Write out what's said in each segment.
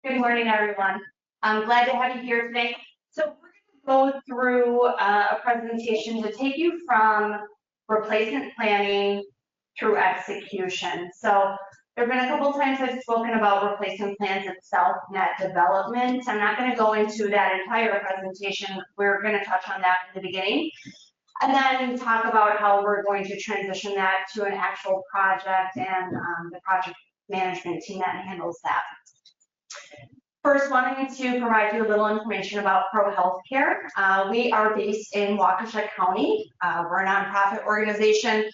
Good morning, everyone. I'm glad to have you here today. So we're going to go through a presentation to take you from replacement planning through execution. So there have been a couple of times I've spoken about replacement plans itself, net development. I'm not going to go into that entire presentation. We're going to touch on that in the beginning, and then talk about how we're going to transition that to an actual project and the project management team that handles that. First, wanting to provide you a little information about ProHealth. We are based in Waukesha County. We're a nonprofit organization.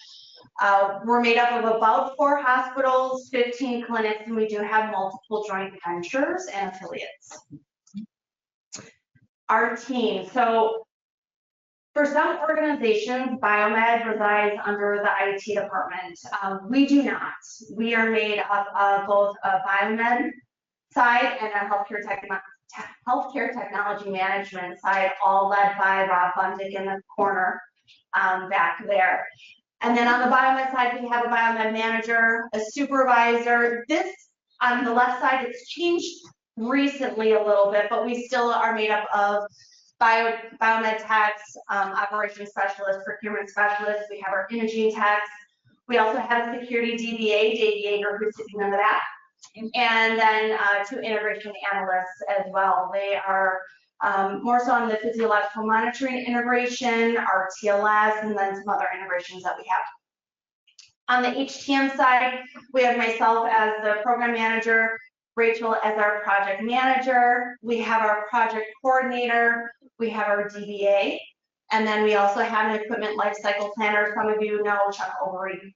We're made up of about 4 hospitals, 15 clinics, and we do have multiple joint ventures and affiliates. Our team. So for some organizations, biomed resides under the IT department. We do not. We are made up of both a biomed side and a healthcare technology management side, all led by Rob Bundick in the corner back there. And then on the biomed side, we have a biomed manager, a supervisor. This on the left side, it's changed recently a little bit, but we still are made up of biomed techs, operations specialists, procurement specialists. We have our imaging techs. We also have a security DBA, Dave Yeager, who's sitting under that. And then 2 integration analysts as well. They are more so on the physiological monitoring integration, our TLS, and then some other integrations that we have. On the HTM side, we have myself as the program manager, Rachel as our project manager. We have our project coordinator. We have our DBA. And then we also have an equipment lifecycle planner. Some of you know Chuck Overy.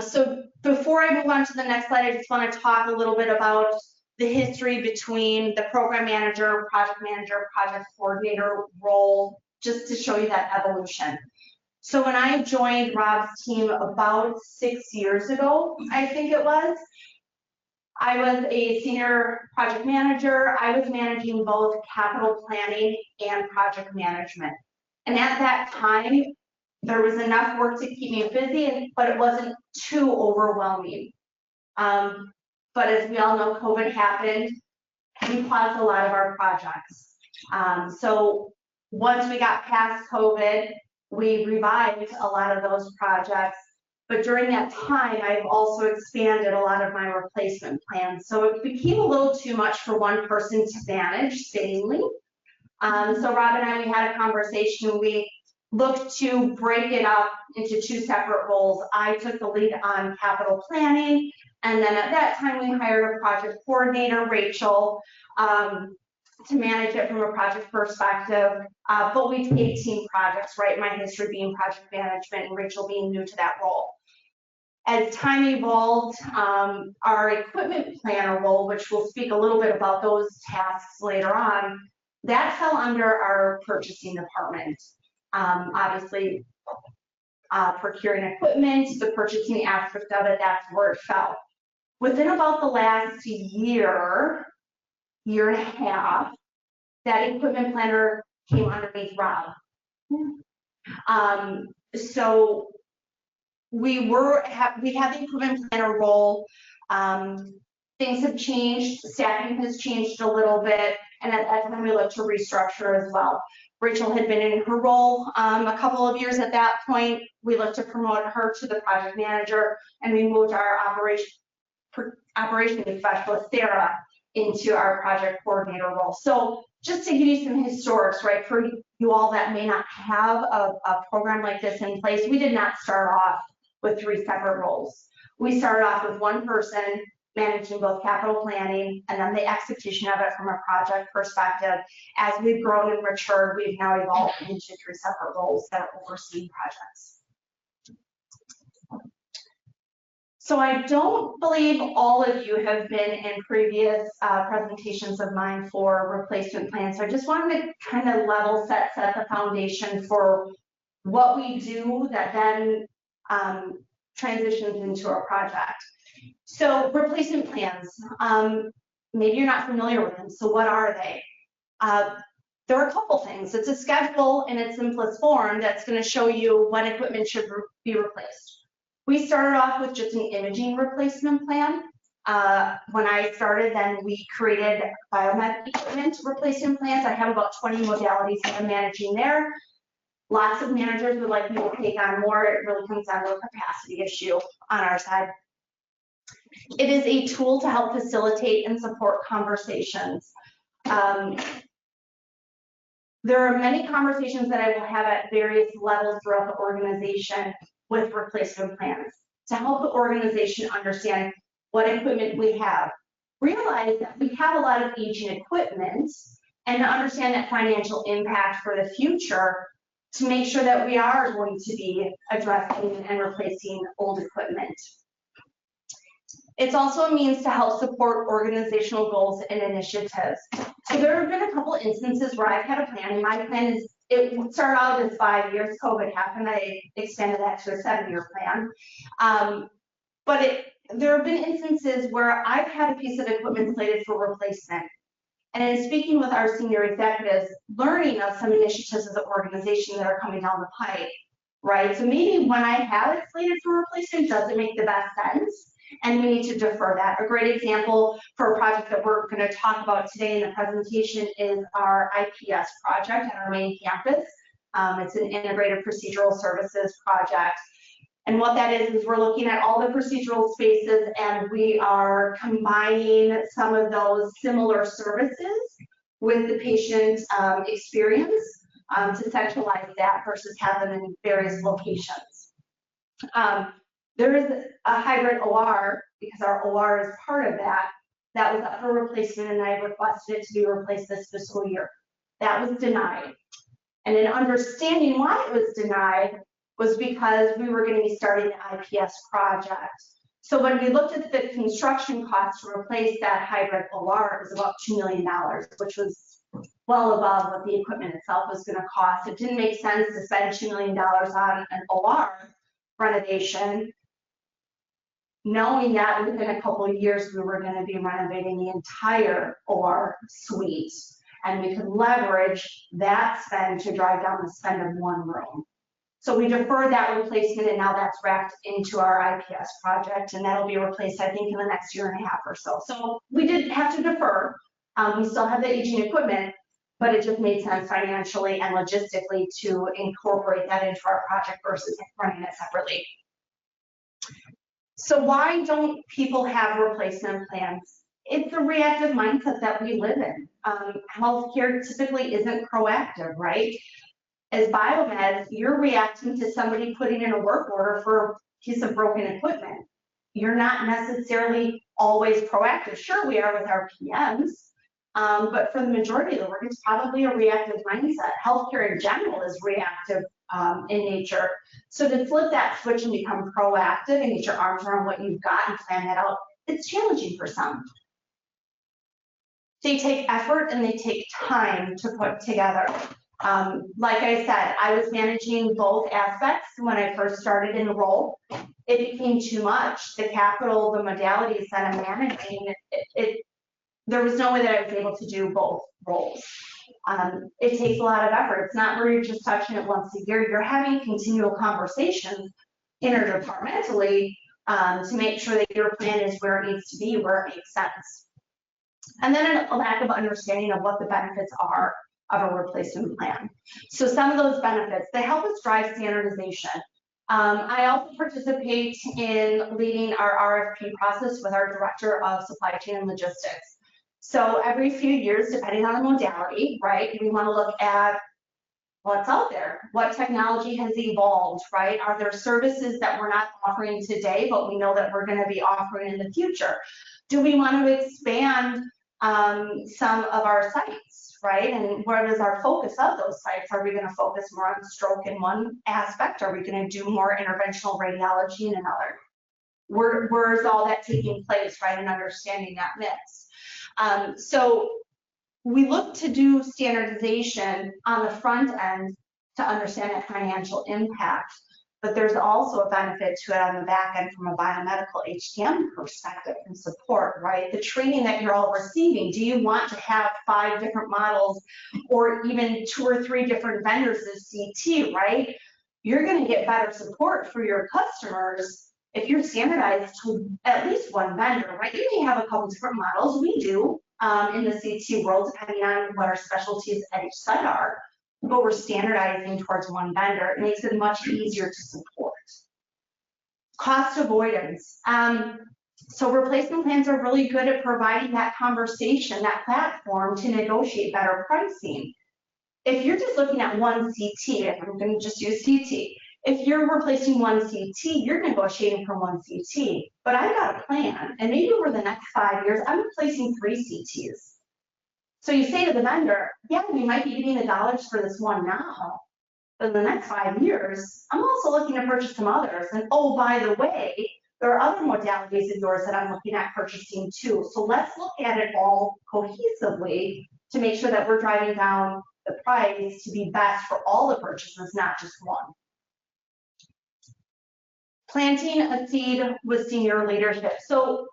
So before I move on to the next slide, I just want to talk a little bit about the history between the program manager, project coordinator role, just to show you that evolution. So when I joined Rob's team about 6 years ago, I think it was, I was a senior project manager. I was managing both capital planning and project management. And at that time, there was enough work to keep me busy, but it wasn't too overwhelming. But as we all know, COVID happened. We paused a lot of our projects. So once we got past COVID, we revived a lot of those projects. But during that time, I've also expanded a lot of my replacement plans. So it became a little too much for one person to manage sanely. So Rob and I, we had a conversation. We looked to break it up into 2 separate roles. I took the lead on capital planning, and then at that time we hired a project coordinator, Rachel, to manage it from a project perspective. But we take team projects, right? My history being project management and Rachel being new to that role. As time evolved, our equipment planner role, which we'll speak a little bit about those tasks later on, that fell under our purchasing department. Obviously, procuring equipment, the purchasing aspect of it, that's where it fell. Within about the last year and a half, that equipment planner came underneath Rob. So we had the equipment planner role. Things have changed, staffing has changed a little bit, and at that time we looked to restructure as well. Rachel had been in her role a couple of years at that point. We looked to promote her to the project manager, and we moved our operations specialist, Sarah, into our project coordinator role. So just to give you some historics, right, for you all that may not have a program like this in place, we did not start off with 3 separate roles. We started off with 1 person managing both capital planning and then the execution of it from a project perspective. As we've grown and matured, we've now evolved into 3 separate roles that are overseeing projects. So I don't believe all of you have been in previous presentations of mine for replacement plans. So I just wanted to kind of level set the foundation for what we do that then transitions into a project. So replacement plans, maybe you're not familiar with them. So what are they? There are a couple things. It's a schedule in its simplest form that's going to show you what equipment should be replaced. We started off with just an imaging replacement plan. When I started, then we created biomed equipment replacement plans. I have about 20 modalities that I'm managing there. Lots of managers would like me to take on more. It really comes down to a capacity issue on our side. It is a tool to help facilitate and support conversations. There are many conversations that I will have at various levels throughout the organization with replacement plans to help the organization understand what equipment we have. Realize that we have a lot of aging equipment and to understand that financial impact for the future to make sure that we are going to be addressing and replacing old equipment. It's also a means to help support organizational goals and initiatives. So there have been a couple instances where I've had a plan, and my plan is, it started out as 5 years, COVID happened, I extended that to a 7-year plan. There have been instances where I've had a piece of equipment slated for replacement. And in speaking with our senior executives, learning of some initiatives of the organization that are coming down the pipe, right? So maybe when I have it slated for replacement, does it make the best sense? And we need to defer that. A great example for a project that we're going to talk about today in the presentation is our IPS project at our main campus. It's an integrated procedural services project. And what that is we're looking at all the procedural spaces and we are combining some of those similar services with the patient experience to centralize that versus have them in various locations. There is a hybrid OR, because our OR is part of that was up for replacement, and I requested it to be replaced this fiscal year. That was denied. And in understanding why it was denied was because we were going to be starting the IPS project. So when we looked at the construction costs to replace that hybrid OR, it was about $2 million, which was well above what the equipment itself was going to cost. It didn't make sense to spend $2 million on an OR renovation, knowing that within a couple of years we were going to be renovating the entire OR suite, and we could leverage that spend to drive down the spend of one room. So we deferred that replacement, and now that's wrapped into our IPS project, and that'll be replaced, I think, in the next 1.5 years or so. So we did have to defer. We still have the aging equipment, but it just made sense financially and logistically to incorporate that into our project versus running it separately. So why don't people have replacement plans? It's a reactive mindset that we live in. Healthcare typically isn't proactive, right? As biomeds, you're reacting to somebody putting in a work order for a piece of broken equipment. You're not necessarily always proactive. Sure, we are with our PMs, but for the majority of the work, it's probably a reactive mindset. Healthcare in general is reactive in nature. So to flip that switch and become proactive and get your arms around what you've got and plan that out, it's challenging for some. They take effort and they take time to put together. Like I said, I was managing both aspects when I first started in the role. It became too much. The capital, the modalities that I'm managing, there was no way that I was able to do both roles. It takes a lot of effort. It's not where you're just touching it once a year. You're having continual conversations interdepartmentally to make sure that your plan is where it needs to be, where it makes sense. And then a lack of understanding of what the benefits are of a replacement plan. So some of those benefits, they help us drive standardization. I also participate in leading our RFP process with our Director of Supply Chain and Logistics. So every few years, depending on the modality, right, we want to look at what's out there, what technology has evolved, right? Are there services that we're not offering today, but we know that we're going to be offering in the future? Do we want to expand some of our sites, right? And what is our focus of those sites? Are we going to focus more on stroke in one aspect? Are we going to do more interventional radiology in another? Where is all that taking place, right? And understanding that mix. So we look to do standardization on the front end to understand that financial impact, but there's also a benefit to it on the back end from a biomedical HTM perspective and support, right? The training that you're all receiving, do you want to have 5 different models or even 2 or 3 different vendors of CT, right? You're going to get better support for your customers if you're standardized to at least one vendor, right? You may have a couple different models. We do in the CT world, depending on what our specialties at each site are, but we're standardizing towards one vendor. It makes it much easier to support. Cost avoidance. So replacement plans are really good at providing that conversation, that platform to negotiate better pricing. If you're just looking at one CT, if I'm going to just use CT, if you're replacing one CT, you're negotiating for one CT, but I've got a plan, and maybe over the next 5 years, I'm replacing 3 CTs. So you say to the vendor, yeah, we might be getting the dollars for this one now, but in the next 5 years, I'm also looking to purchase some others. And oh, by the way, there are other modalities of yours that I'm looking at purchasing too. So let's look at it all cohesively to make sure that we're driving down the price to be best for all the purchases, not just one. Planting a seed with senior leadership. So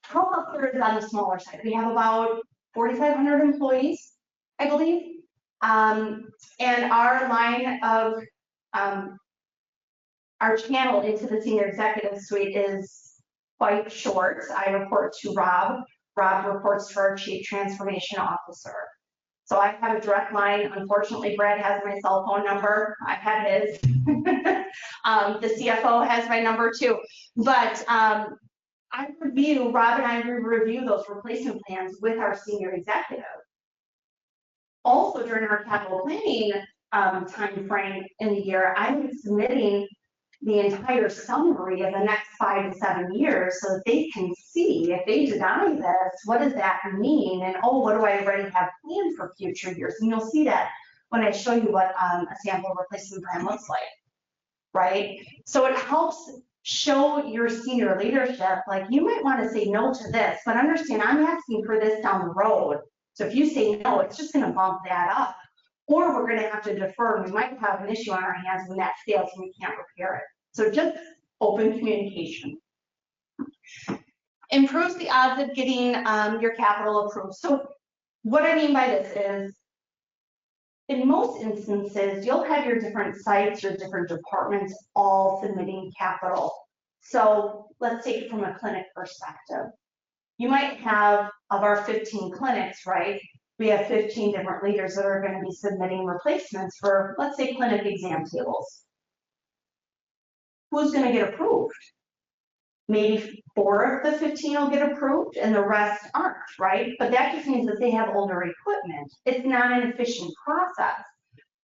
ProHealth is on the smaller side. We have about 4,500 employees, I believe. And our line of, our channel into the senior executive suite is quite short. I report to Rob. Rob reports to our chief transformation officer. So I have a direct line. Unfortunately, Brad has my cell phone number. I've had his. The CFO has my number too. But Rob and I review those replacement plans with our senior executive. Also, during our capital planning time frame in the year, I'm submitting the entire summary of the next 5 to 7 years so that they can see if they deny this, what does that mean? And oh, what do I already have planned for future years? And you'll see that when I show you what a sample replacement plan looks like, right? So it helps show your senior leadership, like you might want to say no to this, but understand I'm asking for this down the road. So if you say no, it's just going to bump that up. Or we're going to have to defer, and we might have an issue on our hands when that fails and we can't repair it. So just open communication. Improves the odds of getting your capital approved. So what I mean by this is, in most instances, you'll have your different sites, your different departments all submitting capital. So let's take it from a clinic perspective. You might have, of our 15 clinics, right? We have 15 different leaders that are going to be submitting replacements for, let's say, clinic exam tables. Who's going to get approved? Maybe 4 of the 15 will get approved and the rest aren't, right? But that just means that they have older equipment. It's not an efficient process.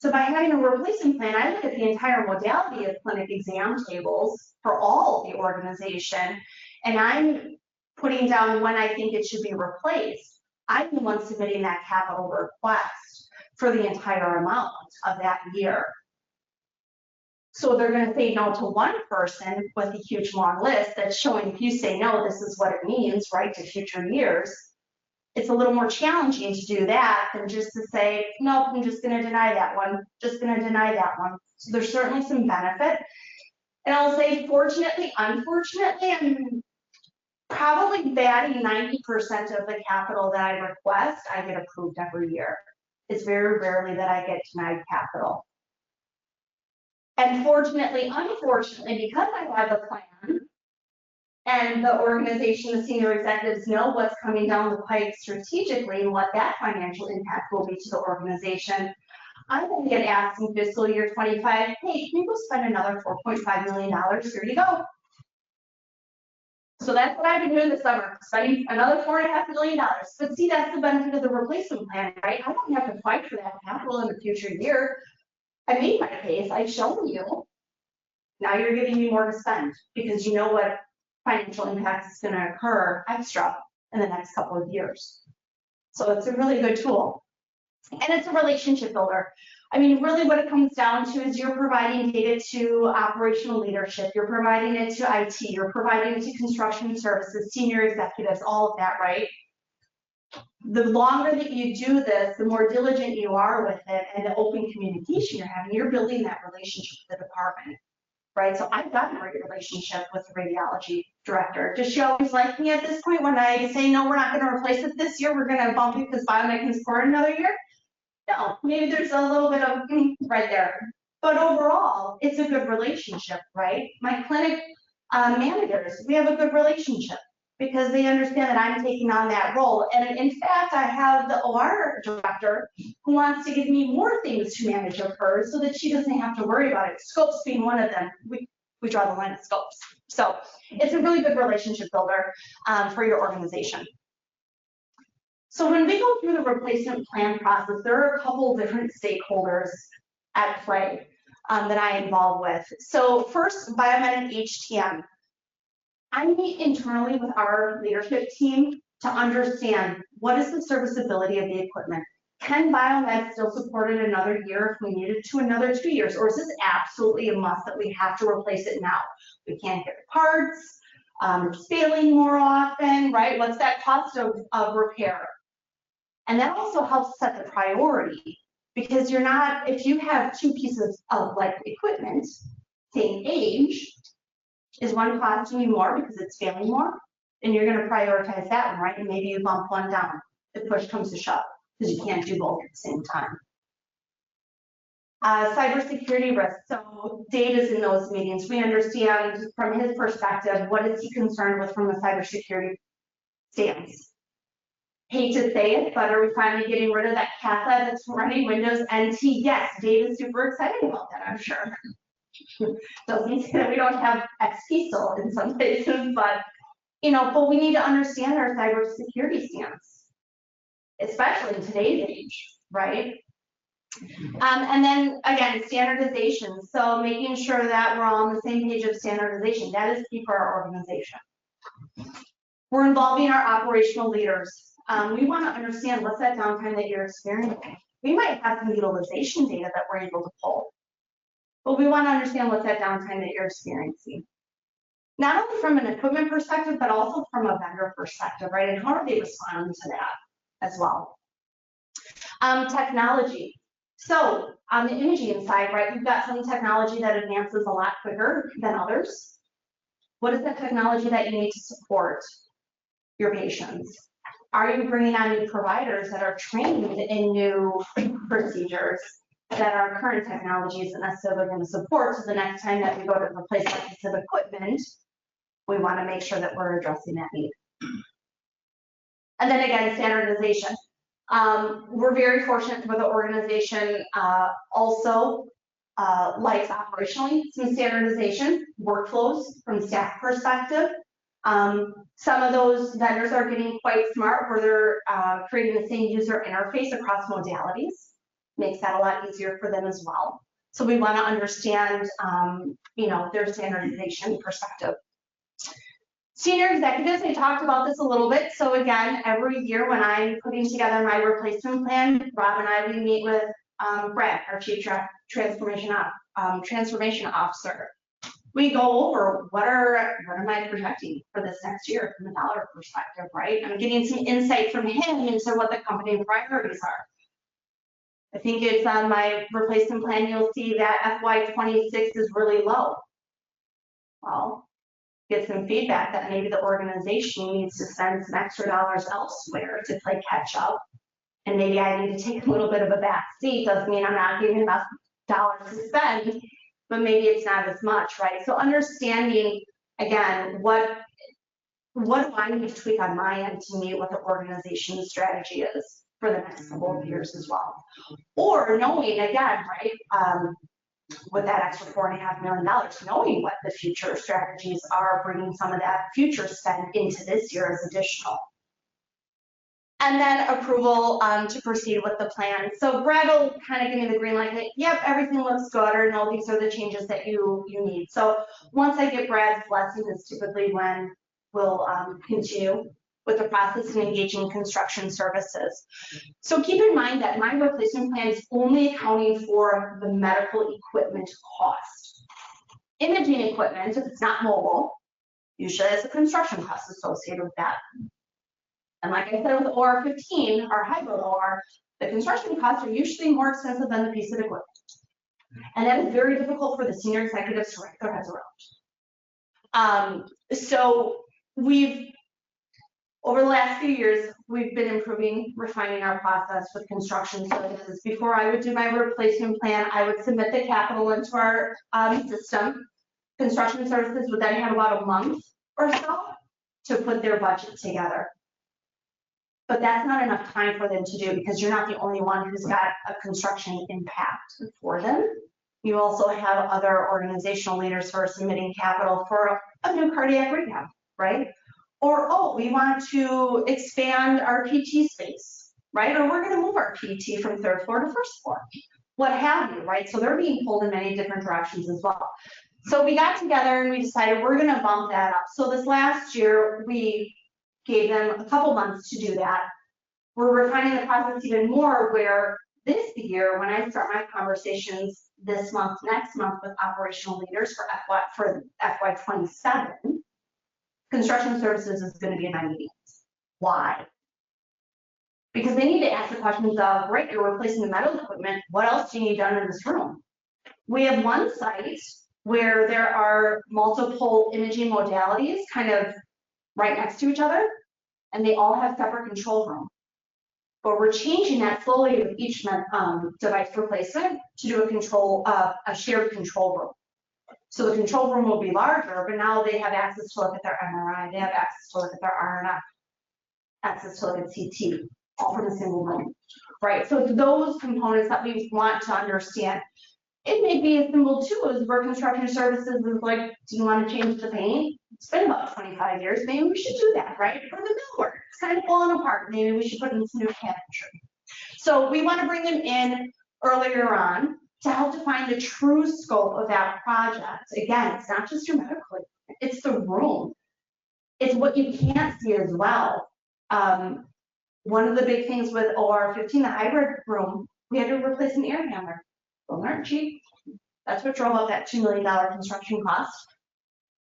So by having a replacement plan, I look at the entire modality of clinic exam tables for all the organization, and I'm putting down when I think it should be replaced. I'm the one submitting that capital request for the entire amount of that year. So they're going to say no to one person with a huge long list that's showing if you say no, this is what it means, right, to future years. It's a little more challenging to do that than just to say, no, I'm just going to deny that one, just going to deny that one. So there's certainly some benefit. And I'll say, fortunately, unfortunately, I'm probably batting 90% of the capital that I request, I get approved every year. It's very rarely that I get denied capital. And fortunately, unfortunately, because I have a plan and the organization, the senior executives know what's coming down the pipe strategically and what that financial impact will be to the organization, I'm going to get asked in fiscal year 25, hey, can you go spend another $4.5 million? Here you go. So that's what I've been doing this summer, spending another $4.5 million. But see, that's the benefit of the replacement plan, right? I don't have to fight for that capital in the future year. I made my case, I've shown you. Now you're giving me more to spend because you know what financial impact is going to occur extra in the next couple of years. So it's a really good tool. And it's a relationship builder. I mean, really what it comes down to is you're providing data to operational leadership, you're providing it to IT, you're providing it to construction services, senior executives, all of that, right? The longer that you do this, the more diligent you are with it and the open communication you're having, you're building that relationship with the department, right? So I've got a great relationship with the radiology director. Does she always like me at this point when I say, no, we're not going to replace it this year, we're going to bump it because biomed can support another year? No, maybe there's a little bit of right there. But overall, it's a good relationship, right? My clinic Managers, we have a good relationship because they understand that I'm taking on that role. And in fact, I have the OR director who wants to give me more things to manage of hers so that she doesn't have to worry about it. Scopes being one of them. We draw the line at scopes. So it's a really good relationship builder for your organization. So when we go through the replacement plan process, there are a couple different stakeholders at play that I involve with. So first, Biomed and HTM. I meet internally with our leadership team to understand what is the serviceability of the equipment. Can Biomed still support it another year if we needed to, another 2 years? Or is this absolutely a must that we have to replace it now? We can't get parts, it's failing more often, right? What's that cost of repair? And that also helps set the priority because you're not, if you have two pieces of like equipment, same age, is one costing you more because it's failing more? And you're going to prioritize that one, right? And maybe you bump one down if push comes to shove because you can't do both at the same time. Cybersecurity risks. So Dave is in those meetings. We understand from his perspective, what is he concerned with from a cybersecurity stance? Hate to say it, but are we finally getting rid of that cath lab that's running Windows NT? Yes, Dave is super excited about that, I'm sure. Doesn't say that we don't have XP still in some places, but but we need to understand our cybersecurity stance, especially in today's age, right? And then again, standardization. So making sure that we're all on the same page of standardization. That is key for our organization. We're involving our operational leaders. We want to understand what's that downtime that you're experiencing. We might have some utilization data that we're able to pull, but we want to understand what's that downtime that you're experiencing. Not only from an equipment perspective, but also from a vendor perspective, right? And how are they responding to that as well? Technology. So on the imaging side, right, you've got some technology that advances a lot quicker than others. What is the technology that you need to support your patients? Are you bringing on new providers that are trained in new procedures that our current technology isn't necessarily going to support? So the next time that we go to replace that piece of equipment, we want to make sure that we're addressing that need. And then again, standardization. We're very fortunate with the organization also likes operationally some standardization workflows from staff perspective. Some of those vendors are getting quite smart where they're creating the same user interface across modalities. Makes that a lot easier for them as well. So we want to understand, their standardization perspective. Senior executives, I talked about this a little bit. So again, every year when I'm putting together my replacement plan, Rob and I, we meet with Brad, our Chief Transformation Officer. We go over what am I projecting for this next year from a dollar perspective, right? I'm getting some insight from him into what the company priorities are. I think it's on my replacement plan, you'll see that FY26 is really low. Well, get some feedback that maybe the organization needs to spend some extra dollars elsewhere to play catch up. And maybe I need to take a little bit of a back seat. Doesn't mean I'm not giving enough dollars to spend, but maybe it's not as much, right? So understanding, again, what do I need to tweak on my end to meet what the organization's strategy is for the next couple of years as well. Or knowing, again, right, with that extra $4.5 million, knowing what the future strategies are, bringing some of that future spend into this year as additional. And then approval to proceed with the plan. So Brad will kind of give me the green light that, yep, everything looks good, or no, these are the changes that you need. So once I get Brad's blessing is typically when we'll continue with the process and engaging construction services. So keep in mind that my replacement plan is only accounting for the medical equipment cost. Imaging equipment, if it's not mobile, usually has a construction cost associated with that. And like I said with OR 15, our hybrid OR, the construction costs are usually more expensive than the piece of equipment. And that is very difficult for the senior executives to wrap their heads around. So over the last few years, we've been improving, refining our process with construction services. Before I would do my replacement plan, I would submit the capital into our system. Construction services would then have about a month or so to put their budget together. But that's not enough time for them to do because you're not the only one who's got a construction impact for them. You also have other organizational leaders who are submitting capital for a new cardiac rehab, right? Or, oh, we want to expand our PT space, right? Or we're going to move our PT from 3rd floor to 1st floor, what have you, right? So they're being pulled in many different directions as well. So we got together and we decided we're going to bump that up. So this last year, we gave them a couple months to do that. We're refining the process even more where this year, when I start my conversations this month, next month with operational leaders for FY27, construction services is going to be in my meetings. Why? Because they need to ask the questions of, great, you're replacing the metal equipment. What else do you need done in this room? We have one site where there are multiple imaging modalities kind of right next to each other, and they all have separate control rooms. But we're changing that slowly with each device replacement to do a shared control room. So the control room will be larger, but now they have access to look at their MRI, they have access to look at their RNF, access to look at CT, all from a single room, right? So it's those components that we want to understand. It may be as simple too as where construction services is like, do you want to change the paint? It's been about 25 years, maybe we should do that, right? Or the millwork, it's kind of falling apart, maybe we should put in some new cabinetry. So we want to bring them in earlier on to help define the true scope of that project. Again, it's not just your medical equipment, it's the room. It's what you can't see as well. One of the big things with OR 15, the hybrid room, we had to replace an air handler. Those aren't cheap. That's what drove up that $2 million construction cost.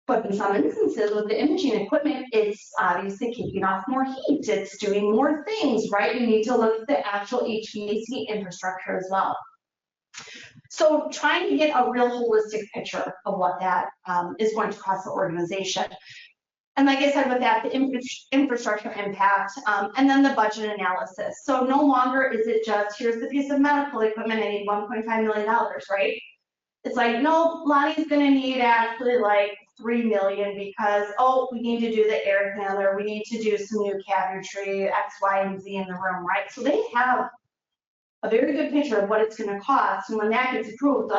But in some instances with the imaging equipment, it's obviously keeping off more heat. It's doing more things, right? You need to look at the actual HVAC infrastructure as well. So trying to get a real holistic picture of what that is going to cost the organization. And like I said, with that, the infrastructure impact, and then the budget analysis. So no longer is it just, here's the piece of medical equipment, I need $1.5 million, right? It's like, no, Lani's gonna need actually like $3 million because, oh, we need to do the air handler, we need to do some new cabinetry, X, Y, and Z in the room, right? So they have a very good picture of what it's gonna cost, and when that gets approved,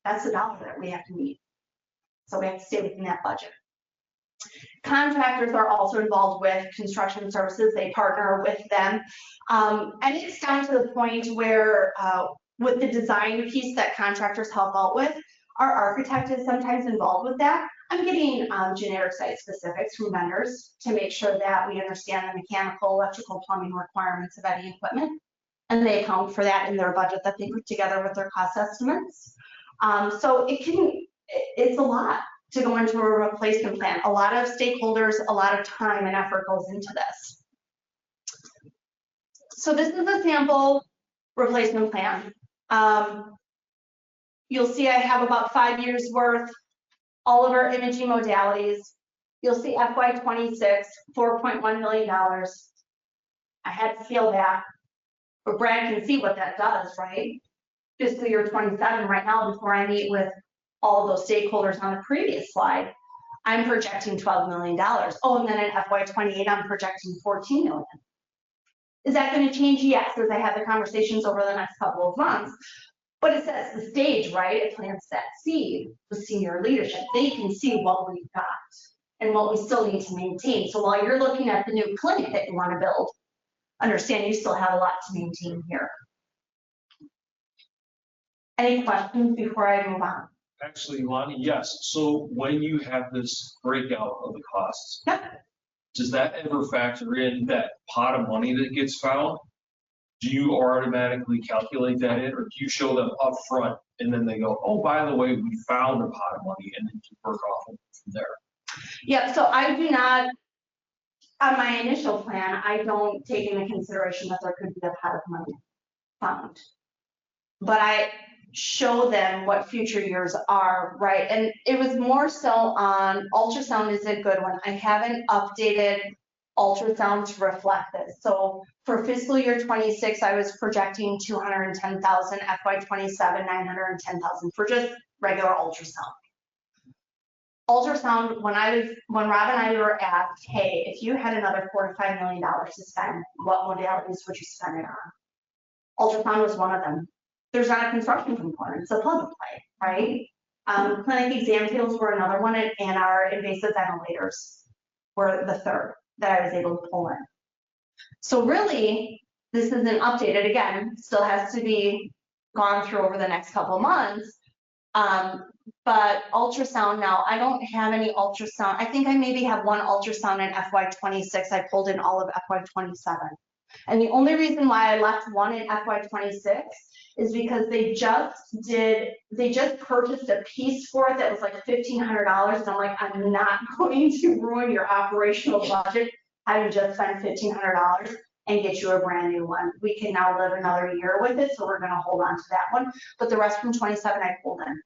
that's the dollar that we have to meet. So we have to stay within that budget. Contractors are also involved with construction services. They partner with them. And it's down to the point where with the design piece that contractors help out with, our architect is sometimes involved with that. I'm getting generic site specifics from vendors to make sure that we understand the mechanical, electrical, plumbing requirements of any equipment. And they account for that in their budget that they put together with their cost estimates. So it's a lot to go into a replacement plan. A lot of stakeholders, a lot of time and effort goes into this. So this is a sample replacement plan. You'll see I have about 5 years worth, all of our imaging modalities. You'll see FY26, $4.1 million. I had to scale that, but Brad can see what that does, right? Fiscal year 27 right now, before I meet with all of those stakeholders on the previous slide, I'm projecting $12 million. Oh, and then in FY28, I'm projecting $14 million. Is that going to change? Yes, as I have the conversations over the next couple of months. But it sets the stage, right? It plants that seed with senior leadership. They can see what we've got and what we still need to maintain. So while you're looking at the new clinic that you want to build, understand you still have a lot to maintain here. Any questions before I move on? Actually, Lani, yes. So when you have this breakout of the costs, Yep. Does that ever factor in that pot of money that gets found? Do you automatically calculate that in, or do you show them up front and then they go, oh, by the way, we found a pot of money, and then you work off of from there? Yep, so I do not, on my initial plan, I don't take into consideration that there could be a pot of money found. But I show them what future years are, right? And it was more so on ultrasound is a good one. I haven't updated ultrasound to reflect this. So for fiscal year 26, I was projecting 210,000, FY27, 910,000 for just regular ultrasound. ultrasound, when Rob and I were asked, hey, if you had another $4 to $5 million to spend, what modalities would you spend it on? Ultrasound was one of them. There's not a construction component, it's a plug and play, right? Clinic exam tables were another one, and our invasive ventilators were the third that I was able to pull in. So really, this isn't updated. Again, still has to be gone through over the next couple of months. But ultrasound now, I don't have any ultrasound. I think I maybe have one ultrasound in FY26. I pulled in all of FY27. And the only reason why I left one in FY26 is because they just purchased a piece for it that was like $1,500. And I'm like, I'm not going to ruin your operational budget having just spent $1,500 and get you a brand new one. We can now live another year with it, so we're gonna hold on to that one. But the rest from 27 I pulled in.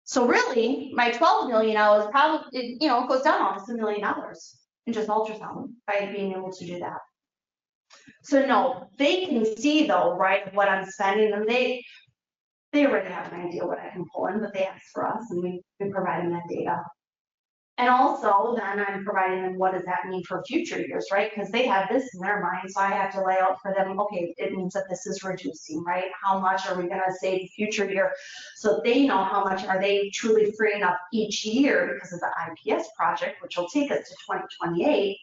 So really, my 12 million is probably, you know, it goes down almost $1 million in just ultrasound by being able to do that. So no, they can see though, right, what I'm spending, and they already have an idea what I can pull in, but they ask for us, and we provide them that data. And also, then I'm providing them what does that mean for future years, right? Because they have this in their mind, so I have to lay out for them, okay, it means that this is reducing, right? How much are we going to save future year? So they know how much are they truly freeing up each year because of the IPS project, which will take us to 2028.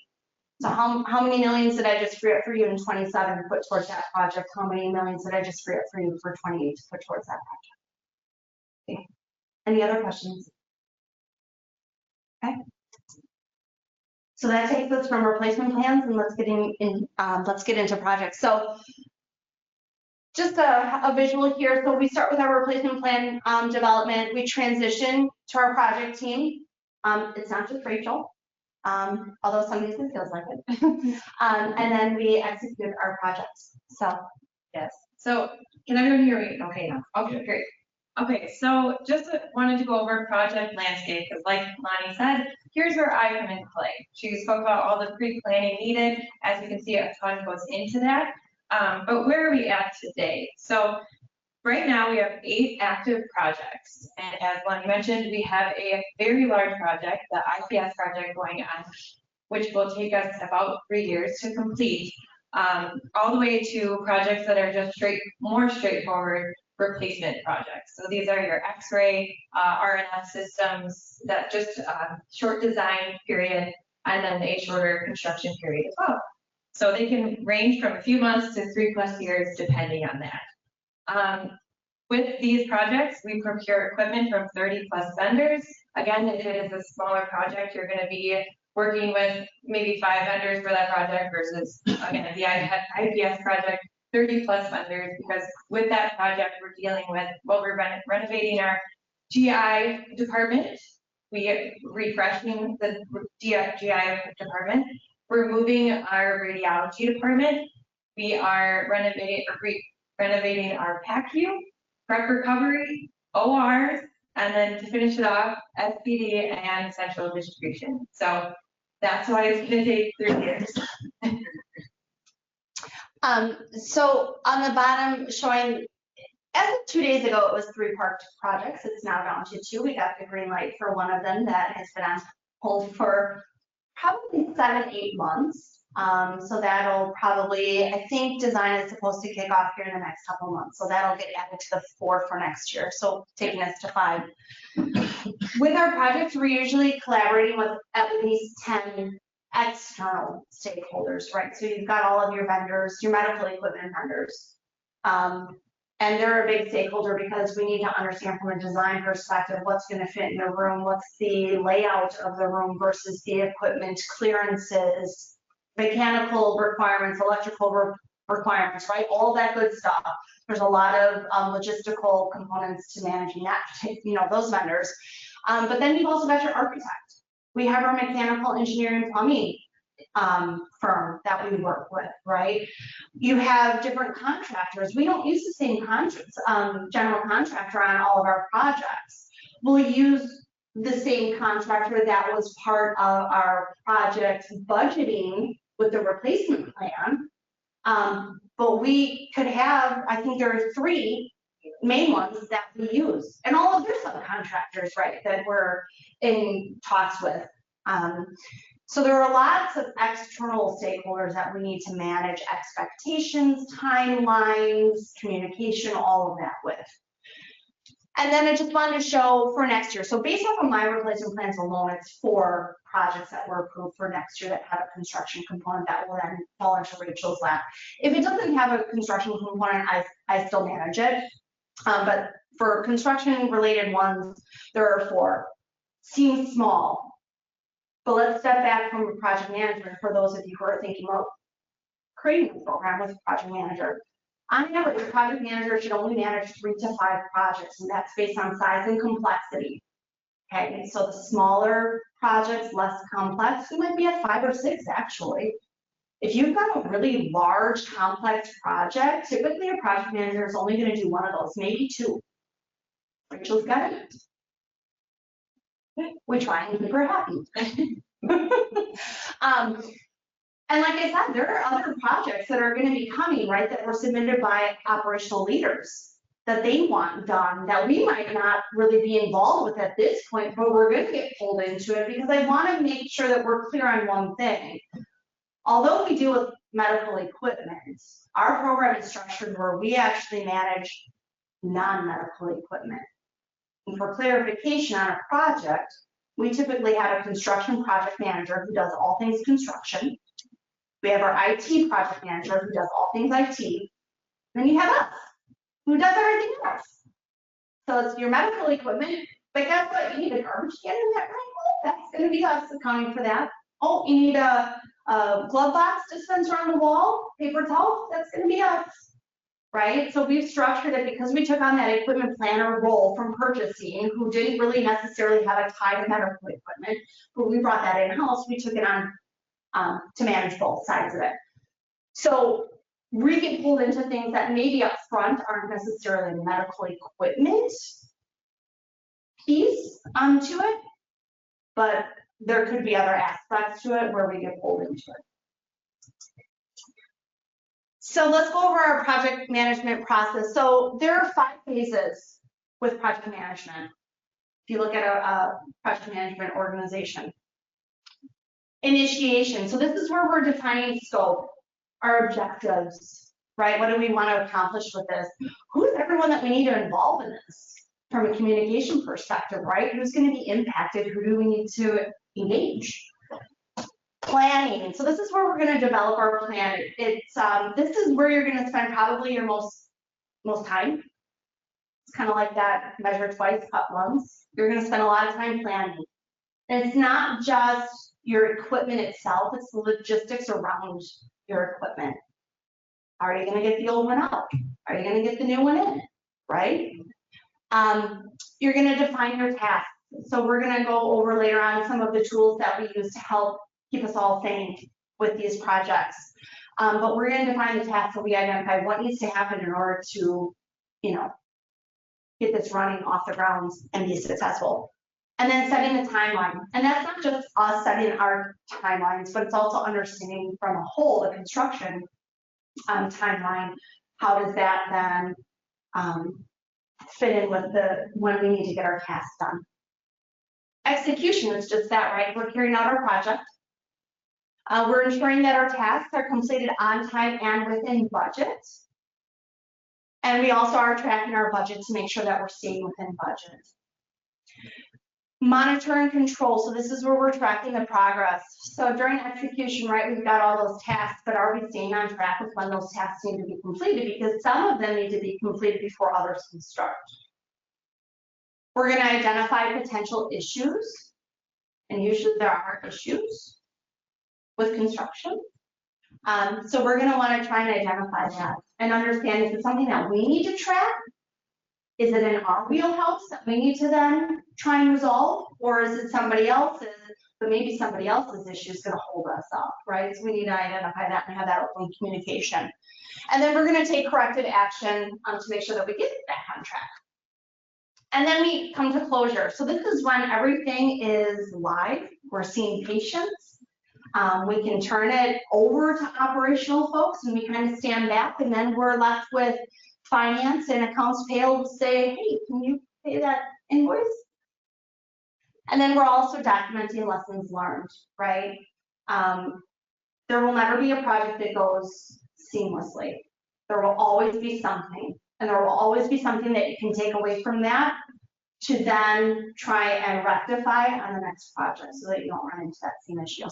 So how many millions did I just free up for you in 27 to put towards that project? How many millions did I just free up for you for 28 to put towards that project? Okay. Any other questions? Okay. So that takes us from replacement plans, and let's get into projects. So just a visual here. So we start with our replacement plan development. We transition to our project team. It's not just Rachel, although some days it feels like it. And then we execute our projects. So yes. So can everyone hear me? Okay, now. Okay, great. Okay, so just wanted to go over project landscape, because like Lani said, here's where I come into play. She spoke about all the pre-planning needed. As you can see, a ton goes into that. But where are we at today? So right now we have 8 active projects. And as Lani mentioned, we have a very large project, the IPS project going on, which will take us about 3 years to complete, all the way to projects that are just more straightforward replacement projects. So these are your X-ray, RNS systems that just short design period, and then a shorter construction period as well. So they can range from a few months to 3+ years, depending on that. With these projects, we procure equipment from 30+ vendors. Again, if it is a smaller project, you're going to be working with maybe 5 vendors for that project versus, again, the IPS project, 30+ vendors, because with that project, we're dealing with, well, we're renovating our GI department. We are refreshing the GI department. We're moving our radiology department. We are renovating our PACU, prep recovery, ORs, and then to finish it off, SPD and central distribution. So that's why it's going to take 3 years. So on the bottom showing, as of 2 days ago, it was 3 parked projects. It's now down to 2. We got the green light for one of them that has been on hold for probably 7-8 months. So that'll probably, I think design is supposed to kick off here in the next couple months. So that'll get added to the 4 for next year. So taking us to 5. With our projects, we're usually collaborating with at least 10 external stakeholders, right? So you've got all of your vendors, your medical equipment vendors. And they're a big stakeholder because we need to understand from a design perspective what's going to fit in the room, what's the layout of the room versus the equipment clearances, mechanical requirements, electrical requirements, right? All that good stuff. There's a lot of logistical components to managing that, you know, those vendors. But then you've also got your architect. We have our mechanical engineering plumbing firm that we work with, right? You have different contractors. We don't use the same general contractor on all of our projects. We'll use the same contractor that was part of our project budgeting with the replacement plan. But we could have, I think there are 3 main ones that we use, and all of their subcontractors, right, that we're in talks with. So there are lots of external stakeholders that we need to manage expectations, timelines, communication, all of that with. And then I just wanted to show for next year. So based off of my replacement plans alone, it's 4 projects that were approved for next year that have a construction component that will then fall into Rachel's lap. If it doesn't have a construction component, I still manage it. But for construction related ones, there are 4. Seems small. But let's step back from project management for those of you who are thinking about creating a program with a project manager. On average, a project manager should only manage 3 to 5 projects, and that's based on size and complexity. Okay, so the smaller projects, less complex, you might be at 5 or 6 actually. If you've got a really large, complex project, typically a project manager is only going to do 1 of those, maybe 2. Rachel's got it. We try and keep her happy. And like I said, there are other projects that are going to be coming, right, that were submitted by operational leaders that they want done that we might not really be involved with at this point, but we're going to get pulled into it because I want to make sure that we're clear on one thing. Although we deal with medical equipment, our program is structured where we actually manage non-medical equipment. And for clarification on a project, we typically have a construction project manager who does all things construction. We have our IT project manager who does all things IT. Then you have us, who does everything else. So it's your medical equipment, but guess what? You need a garbage can in that room? Well, that's going to be us accounting for that. Oh, you need a glove box dispenser on the wall, paper towel? That's going to be us, right? So we've structured it because we took on that equipment planner role from purchasing, who didn't really necessarily have a tie to medical equipment, but we brought that in-house. We took it on to manage both sides of it. So we get pulled into things that maybe up front aren't necessarily medical equipment piece to it, but there could be other aspects to it where we get pulled into it. So let's go over our project management process. So there are 5 phases with project management. If you look at a project management organization. Initiation. So this is where we're defining scope, our objectives, right? What do we want to accomplish with this? Who's everyone that we need to involve in this from a communication perspective, right? Who's going to be impacted? Who do we need to engage? Planning. So this is where we're going to develop our plan. It's this is where you're going to spend probably your most time. It's kind of like that measure twice, cut once. You're going to spend a lot of time planning. And it's not just your equipment itself, it's the logistics around your equipment. How are you going to get the old one out? Are you going to get the new one in, right? You're going to define your tasks. So we're going to go over later on some of the tools that we use to help keep us all sane with these projects. But we're going to define the tasks so we identify what needs to happen in order to, get this running off the ground and be successful. And then setting the timeline. And that's not just us setting our timelines, but it's also understanding from a whole the construction timeline. How does that then fit in with when we need to get our tasks done? Execution is just that, right? We're carrying out our project. We're ensuring that our tasks are completed on time and within budget. And we also are tracking our budget to make sure that we're staying within budget. Monitor and control. So this is where we're tracking the progress. So during execution, right, we've got all those tasks, but are we staying on track with when those tasks need to be completed? Because some of them need to be completed before others can start. We're going to identify potential issues, and usually there are issues with construction. So we're going to want to try and identify that and understand, is it something that we need to track? Is it in our wheelhouse that we need to then try and resolve? Or is it somebody else's, but maybe somebody else's issue is going to hold us up, right? So we need to identify that and have that open communication. And then we're going to take corrective action to make sure that we get back on track. And then we come to closure. So this is when everything is live. We're seeing patients. We can turn it over to operational folks and we kind of stand back, and then we're left with finance and accounts payable will say, hey, can you pay that invoice? And then we're also documenting lessons learned, right? There will never be a project that goes seamlessly. There will always be something, and there will always be something that you can take away from that to then try and rectify on the next project so that you don't run into that same issue.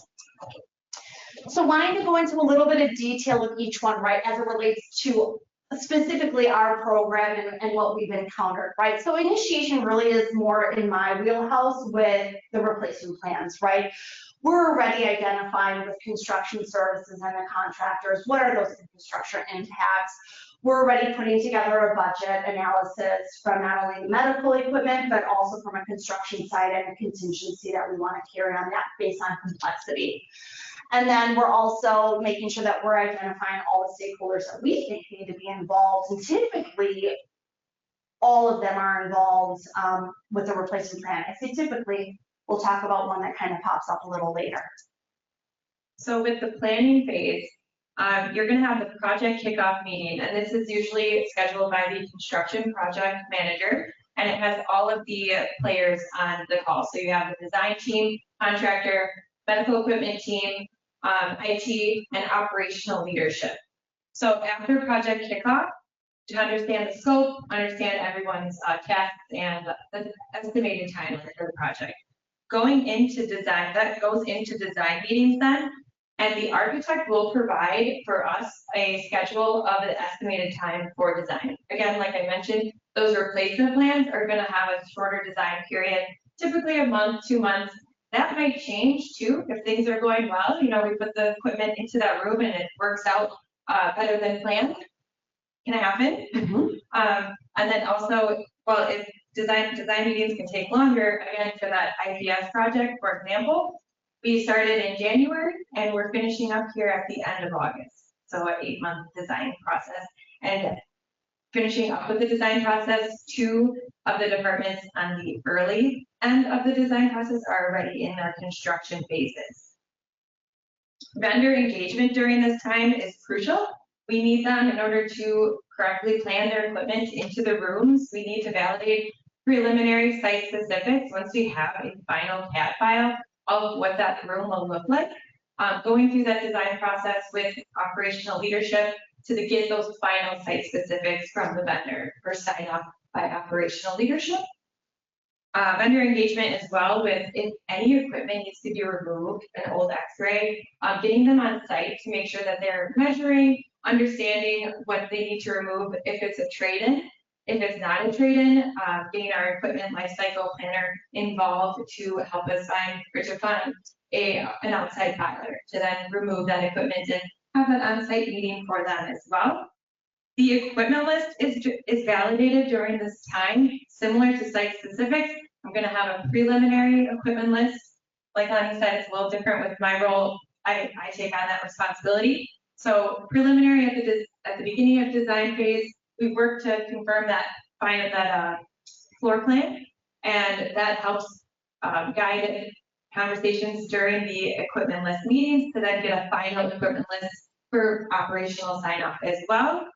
So wanting to go into a little bit of detail with each one, right, as it relates to specifically our program and what we've encountered, right? So initiation really is more in my wheelhouse with the replacement plans, right? We're already identifying with construction services and the contractors, what are those infrastructure impacts? We're already putting together a budget analysis from not only the medical equipment, but also from a construction side and a contingency that we want to carry on that based on complexity. And then we're also making sure that we're identifying all the stakeholders that we think need to be involved. And typically, all of them are involved with the replacement plan. I say typically, we'll talk about one that kind of pops up a little later. So with the planning phase, you're going to have the project kickoff meeting, and this is usually scheduled by the construction project manager, and it has all of the players on the call. So you have the design team, contractor, medical equipment team, IT, and operational leadership. So after project kickoff, to understand the scope, understand everyone's tasks and the estimated timeline for the project. Going into design, that goes into design meetings then, and the architect will provide for us a schedule of the estimated time for design. Again, like I mentioned, those replacement plans are going to have a shorter design period, typically a month, 2 months. That might change too if things are going well. You know, we put the equipment into that room and it works out better than planned. Can happen. Mm-hmm. And then also, well, if design meetings can take longer, again, for that IPS project, for example, we started in January and we're finishing up here at the end of August. So an 8-month design process. And finishing up with the design process, 2 of the departments on the early end of the design process are already in their construction phases. Vendor engagement during this time is crucial. We need them in order to correctly plan their equipment into the rooms. We need to validate preliminary site specifics once we have a final CAD file of what that room will look like. Going through that design process with operational leadership to get those final site specifics from the vendor for sign off by operational leadership. Vendor engagement as well with if any equipment needs to be removed, an old x-ray, getting them on site to make sure that they're measuring, understanding what they need to remove if it's a trade-in. If it's not a trade-in, getting our equipment lifecycle planner involved to help us find or to find an outside filer to then remove that equipment and have an on-site meeting for them as well. The equipment list is validated during this time, similar to site specifics. I'm going to have a preliminary equipment list. Like Lani said, it's a little different with my role. I take on that responsibility. So preliminary at the beginning of design phase, we work to confirm that floor plan, and that helps guide conversations during the equipment list meetings to then get a final equipment list for operational sign off as well.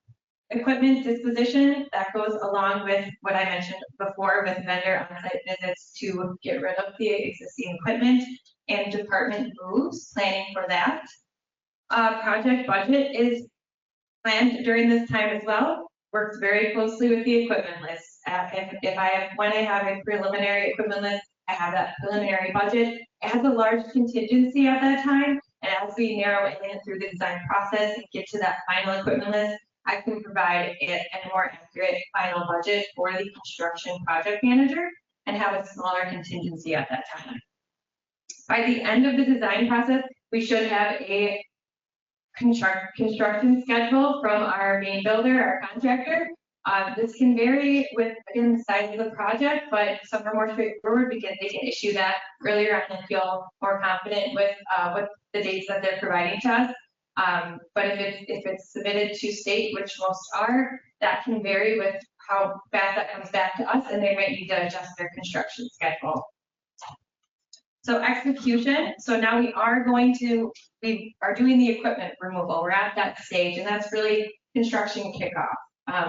Equipment disposition, that goes along with what I mentioned before with vendor on-site visits to get rid of the existing equipment and department moves, planning for that. Project budget is planned during this time as well. Works very closely with the equipment list. When I have a preliminary equipment list, I have that preliminary budget. It has a large contingency at that time, and as we narrow it in through the design process and get to that final equipment list, I can provide a more accurate final budget for the construction project manager and have a smaller contingency at that time. By the end of the design process, we should have a construction schedule from our main builder, our contractor. This can vary with, again, the size of the project, but some are more straightforward because they can issue that earlier on and feel more confident with what the dates that they're providing to us. But if it's submitted to state, which most are, that can vary with how fast that comes back to us, and they might need to adjust their construction schedule. So execution, so now we are doing the equipment removal. We're at that stage, and that's really construction kickoff.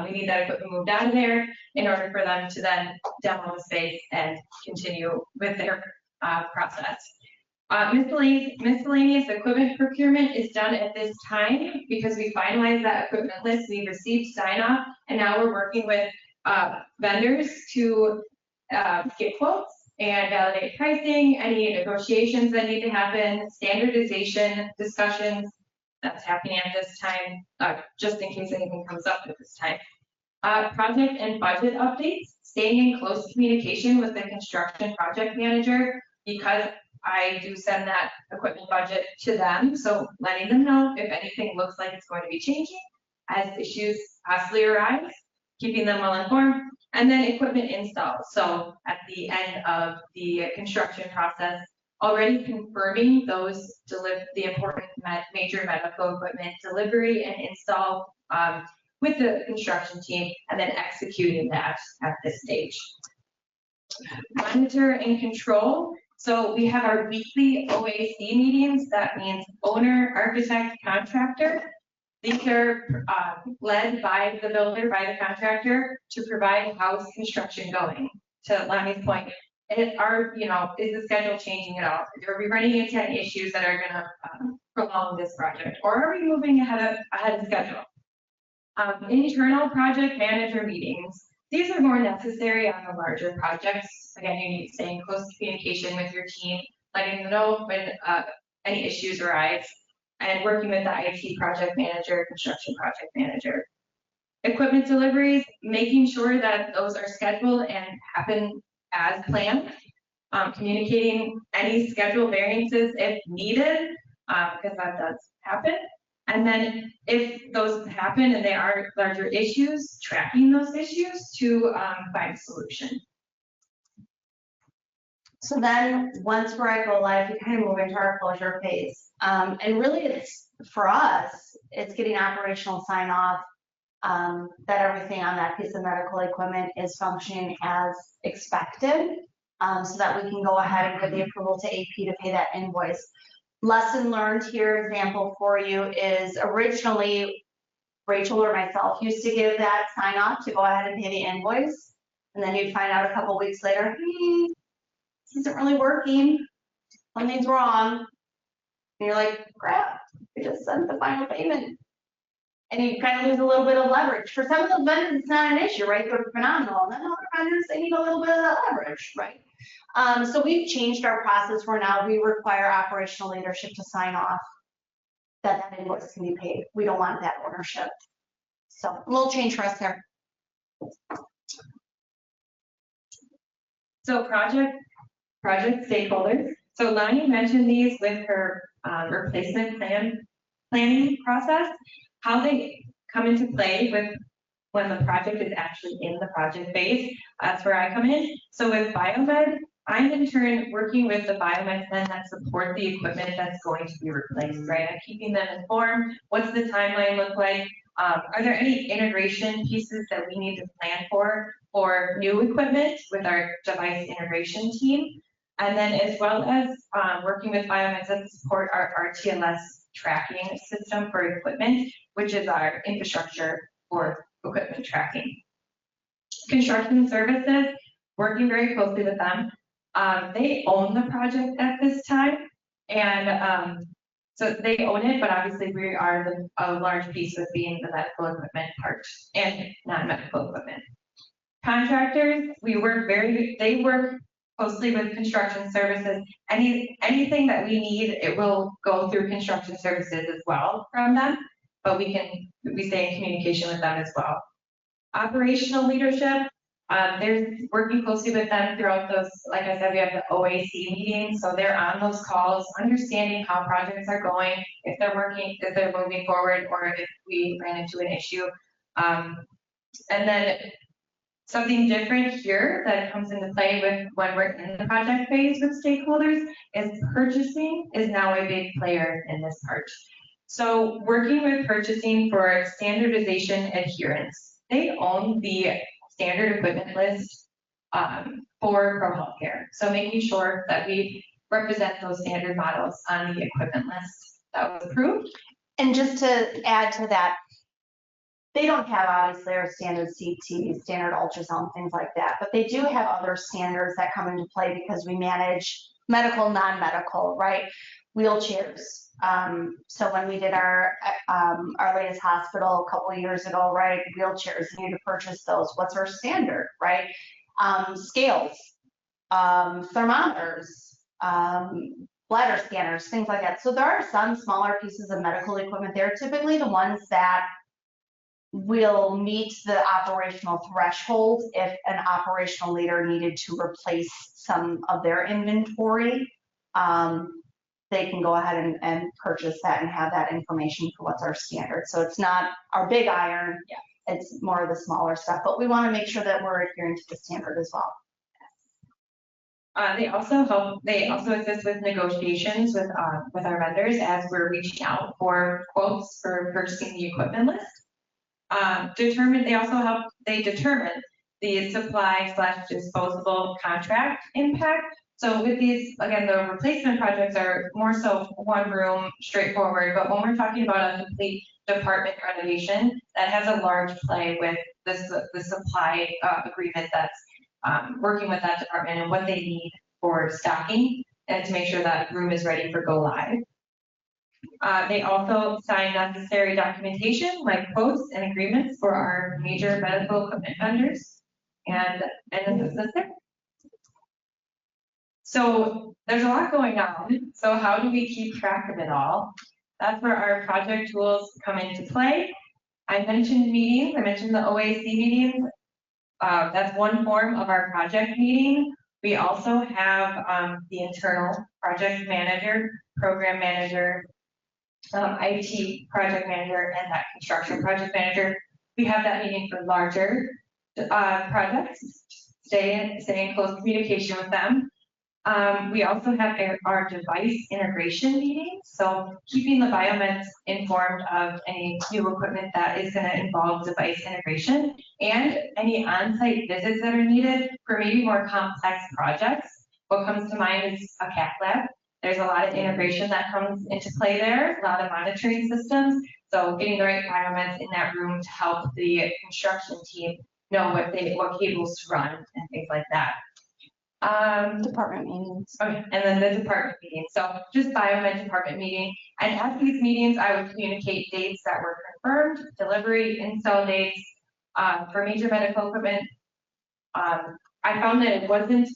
We need that equipment moved out of there in order for them to then demo the space and continue with their process. Miscellaneous equipment procurement is done at this time because we finalized that equipment list, we received sign off, and now we're working with vendors to get quotes and validate pricing, any negotiations that need to happen, standardization discussions that's happening at this time, just in case anything comes up at this time. Project and budget updates, staying in close communication with the construction project manager because I do send that equipment budget to them. So letting them know if anything looks like it's going to be changing as issues possibly arise, keeping them well informed. And then equipment install. So at the end of the construction process, already confirming those the important major medical equipment delivery and install with the construction team, and then executing that at this stage. Monitor and control. So we have our weekly OAC meetings. That means owner, architect, contractor. These are led by the builder, by the contractor, to provide how's construction going. To Lani's point, is the schedule changing at all? Are we running into any issues that are going to prolong this project, or are we moving ahead of schedule? Internal project manager meetings. These are more necessary on the larger projects. Again, you need to stay in close communication with your team, letting them know when any issues arise, and working with the IT project manager, construction project manager. Equipment deliveries, making sure that those are scheduled and happen as planned. Communicating any schedule variances if needed, because that does happen. And then if those happen and they are larger issues, tracking those issues to find a solution. So then once we're at go live, we kind of move into our closure phase. And really it's, for us, it's getting operational sign off that everything on that piece of medical equipment is functioning as expected, so that we can go ahead and give the approval to AP to pay that invoice. Lesson learned here, example for you, is originally Rachel or myself used to give that sign off to go ahead and pay the invoice. And then you'd find out a couple weeks later, hey, this isn't really working, something's wrong. And you're like, crap, we just sent the final payment. And you kind of lose a little bit of leverage. For some of the vendors, it's not an issue, right? They're phenomenal. And then other vendors, they need a little bit of that leverage, right? So we've changed our process where now we require operational leadership to sign off that invoice can be paid. We don't want that ownership. So a little change for us there. So project stakeholders. So Lani mentioned these with her replacement planning process, how they come into play with when the project is actually in the project phase. That's where I come in. So with biomed, I'm in turn working with the biomed men that support the equipment that's going to be replaced, right? I'm keeping them informed. What's the timeline look like? Are there any integration pieces that we need to plan for new equipment with our device integration team? And then as well as working with biomeds that support our RTLS tracking system for equipment, which is our infrastructure for equipment tracking. Construction services, working very closely with them. They own the project at this time, and so they own it, but obviously we are a large piece with being the medical equipment part and non-medical equipment. Contractors, they work closely with construction services. Anything that we need, it will go through construction services as well from them, but we stay in communication with them as well. Operational leadership, they're working closely with them throughout those, like I said, we have the OAC meetings, so they're on those calls, understanding how projects are going, if they're moving forward, or if we ran into an issue. And then something different here that comes into play with when we're in the project phase with stakeholders is purchasing is now a big player in this part. So working with purchasing for standardization adherence. They own the standard equipment list for ProHealth care. So making sure that we represent those standard models on the equipment list that was approved. And just to add to that, They don't have obviously our standard CT, standard ultrasound, things like that, but they do have other standards that come into play because we manage medical, non-medical, right? Wheelchairs. So when we did our latest hospital a couple of years ago, right? Wheelchairs, you need to purchase those. What's our standard, right? Scales, thermometers, bladder scanners, things like that. So there are some smaller pieces of medical equipment. They're typically the ones that will meet the operational threshold if an operational leader needed to replace some of their inventory. They can go ahead and purchase that and have that information for what's our standard. So it's not our big iron, it's more of the smaller stuff, but we want to make sure that we're adhering to the standard as well. They also assist with negotiations with our vendors as we're reaching out for quotes for purchasing the equipment list. They determine the supply/disposable contract impact. So with these, again, the replacement projects are more so one room, straightforward, but when we're talking about a complete department renovation, that has a large play with the supply agreement that's working with that department and what they need for stocking and to make sure that room is ready for go live. They also sign necessary documentation like quotes and agreements for our major medical equipment vendors. And that's it. So there's a lot going on. So how do we keep track of it all? That's where our project tools come into play. I mentioned meetings. I mentioned the OAC meetings. That's one form of our project meeting. We also have the internal project manager, program manager, IT project manager, and that construction project manager. We have that meeting for larger projects, stay in close communication with them. We also have our device integration meetings, so keeping the biomeds informed of any new equipment that is going to involve device integration and any on-site visits that are needed for maybe more complex projects. What comes to mind is a cath lab. There's a lot of integration that comes into play there, a lot of monitoring systems. So getting the right biomeds in that room to help the construction team know what cables to run and things like that. Department meetings. Okay, and then the department meeting. So just biomed department meeting. And at these meetings, I would communicate dates that were confirmed, delivery, install dates for major medical equipment. I found that it wasn't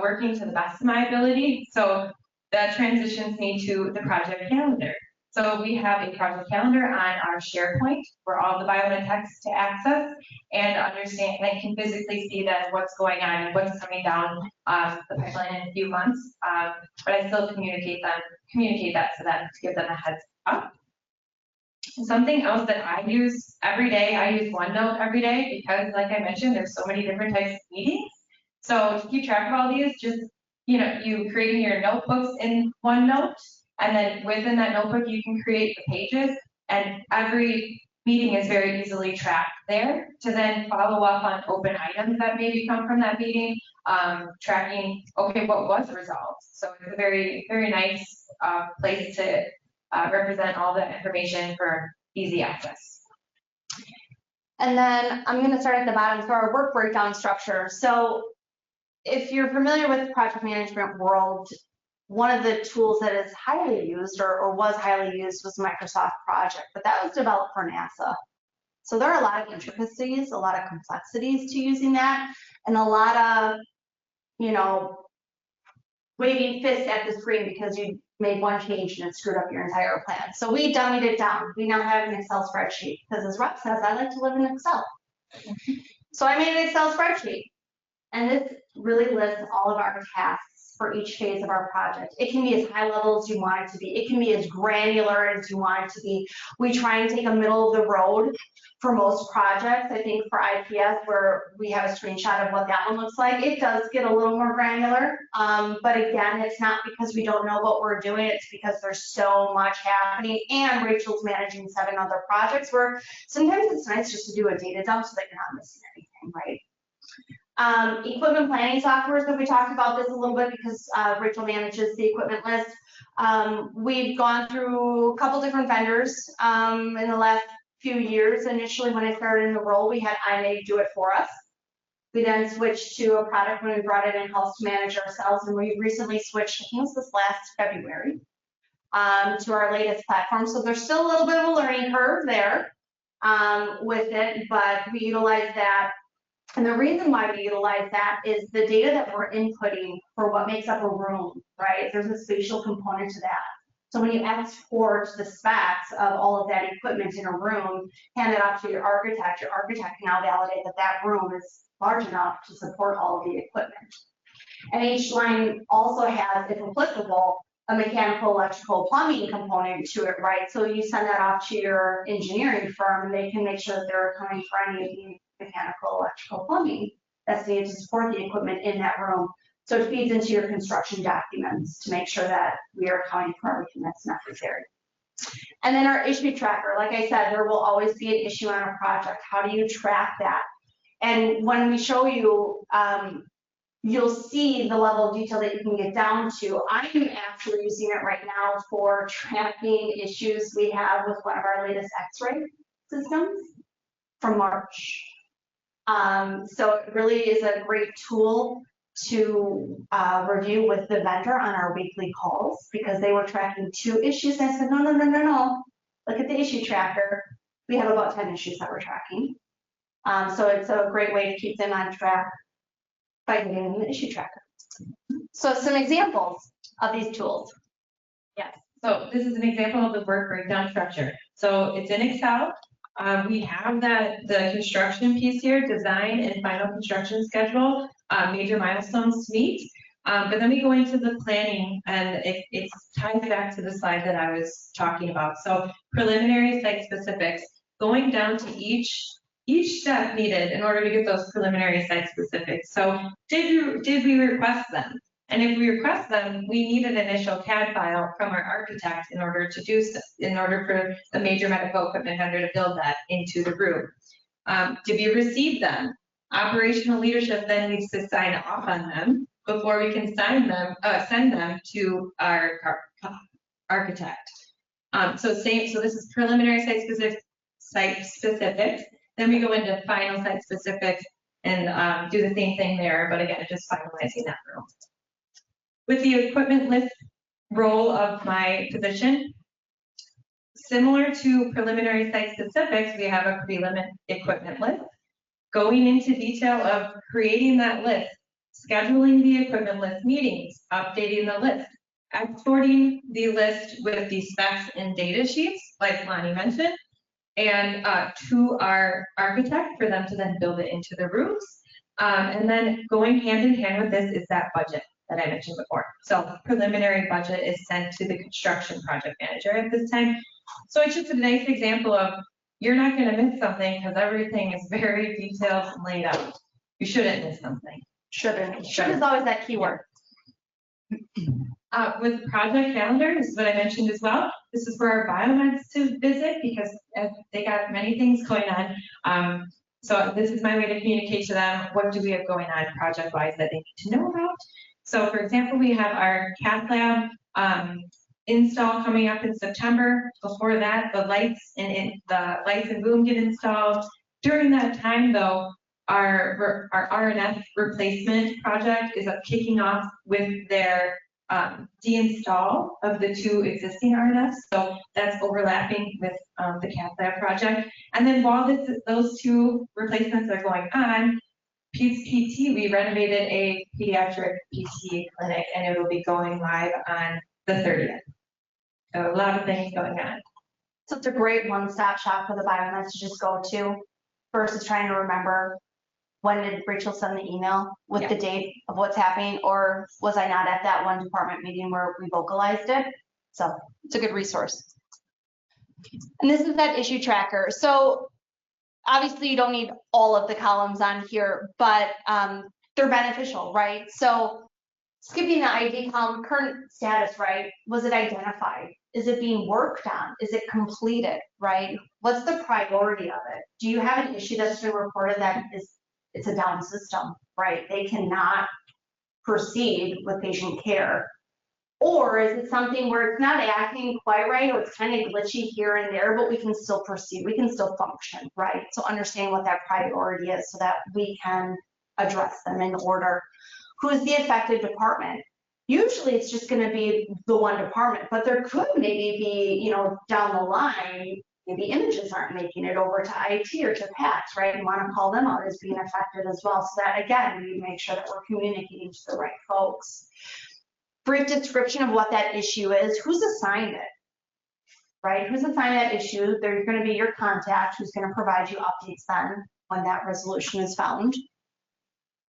working to the best of my ability. So that transitions me to the project calendar. So we have a project calendar on our SharePoint for all the biomed techs to access and understand and can physically see that what's going on and what's coming down the pipeline in a few months. But I still communicate that to them to give them a heads up. Something else that I use every day, I use OneNote every day because, like I mentioned, there's so many different types of meetings. So to keep track of all these, just you creating your notebooks in OneNote. And then within that notebook, you can create the pages, and every meeting is very easily tracked there to then follow up on open items that maybe come from that meeting, tracking, okay, what was resolved. So it's a very, very nice place to represent all the information for easy access. And then I'm going to start at the bottom for our work breakdown structure. So if you're familiar with the project management world, one of the tools that is highly used or was highly used was Microsoft Project, but that was developed for NASA. So there are a lot of intricacies, a lot of complexities to using that, and a lot of, waving fists at the screen because you made one change and it screwed up your entire plan. So we dummied it down. We now have an Excel spreadsheet because, as Rob says, I like to live in Excel. So I made an Excel spreadsheet, and this really lists all of our tasks for each phase of our project. It can be as high level as you want it to be. It can be as granular as you want it to be. We try and take a middle of the road for most projects. I think for IPS, where we have a screenshot of what that one looks like, it does get a little more granular. But again, it's not because we don't know what we're doing. It's because there's so much happening, and Rachel's managing 7 other projects where sometimes it's nice just to do a data dump so that you're not missing anything, right? Equipment planning software, so we talked about this a little bit because Rachel manages the equipment list. We've gone through a couple different vendors in the last few years, initially when I started in the role, we had IMA do it for us. We then switched to a product when we brought it in-house to manage ourselves, and we recently switched, I think it was this last February, to our latest platform. So there's still a little bit of a learning curve there with it, but we utilize that. And the reason why we utilize that is the data that we're inputting for what makes up a room, right? There's a spatial component to that. So when you export the specs of all of that equipment in a room, hand it off to your architect can now validate that that room is large enough to support all of the equipment. And each line also has, if applicable, a mechanical, electrical, plumbing component to it, right? So you send that off to your engineering firm, and they can make sure that they're accounting for any of the mechanical, electrical, plumbing that's needed to support the equipment in that room. So it feeds into your construction documents to make sure that we are accounting for everything that's necessary. And then our issue tracker, like I said, there will always be an issue on a project. How do you track that? And when we show you, you'll see the level of detail that you can get down to. I'm actually using it right now for tracking issues we have with one of our latest X-ray systems from March. So it really is a great tool to review with the vendor on our weekly calls, because they were tracking 2 issues. I said, no, look at the issue tracker. We have about 10 issues that we're tracking. So it's a great way to keep them on track by getting the issue tracker. So some examples of these tools. Yes, so this is an example of the work breakdown structure. So it's in Excel. We have the construction piece here, design and final construction schedule, major milestones to meet. But then we go into the planning, and it ties back to the slide that I was talking about. So preliminary site specifics, going down to each step needed in order to get those preliminary site specifics. So did we request them? And if we request them, we need an initial CAD file from our architect in order to do so, in order for the major medical equipment vendor to build that into the room. Did we receive them? Operational leadership then needs to sign off on them before we can send them to our architect. So this is preliminary site specifics. Then we go into final site specifics and do the same thing there, but again, just finalizing that room. With the equipment list role of my position, similar to preliminary site specifics, we have a pre-limit equipment list. Going into detail of creating that list, scheduling the equipment list meetings, updating the list, exporting the list with the specs and data sheets, like Lani mentioned, and to our architect for them to then build it into the rooms. And then going hand in hand with this is that budget that I mentioned before. So preliminary budget is sent to the construction project manager at this time. So it's just a nice example of, you're not going to miss something because everything is very detailed and laid out. You shouldn't miss something. Shouldn't. Should is always that keyword. With project calendar, this is what I mentioned as well. This is for our biomeds to visit because they got many things going on. So this is my way to communicate to them, what do we have going on project-wise that they need to know about. So for example, we have our cath lab install coming up in September. Before that, the lights and boom get installed. During that time though, our RNF replacement project is kicking off with their deinstall of the 2 existing RNFs. So that's overlapping with the cath lab project. And then while those 2 replacements are going on, PT, we renovated a pediatric PT clinic, and it will be going live on the 30th. So a lot of things going on. So it's a great one-stop shop for the biomeds to just go to versus trying to remember, when did Rachel send the email with the date of what's happening, or was I not at that one department meeting where we vocalized it? So it's a good resource. And this is that issue tracker. So obviously you don't need all of the columns on here, but they're beneficial, right? So skipping the ID column, current status, right? Was it identified? Is it being worked on? Is it completed, right? What's the priority of it? Do you have an issue that's been reported that it's a down system, right? They cannot proceed with patient care. Or is it something where it's not acting quite right, or it's kind of glitchy here and there, but we can still proceed, we can still function, right? So understand what that priority is so that we can address them in order. Who is the affected department? Usually it's just going to be the one department, but there could maybe be, you know, down the line, maybe images aren't making it over to IT or to PACS, right? You want to call them out as being affected as well. So that, again, we make sure that we're communicating to the right folks. Brief description of what that issue is, who's assigned it, right? Who's assigned that issue? They're going to be your contact who's going to provide you updates then when that resolution is found.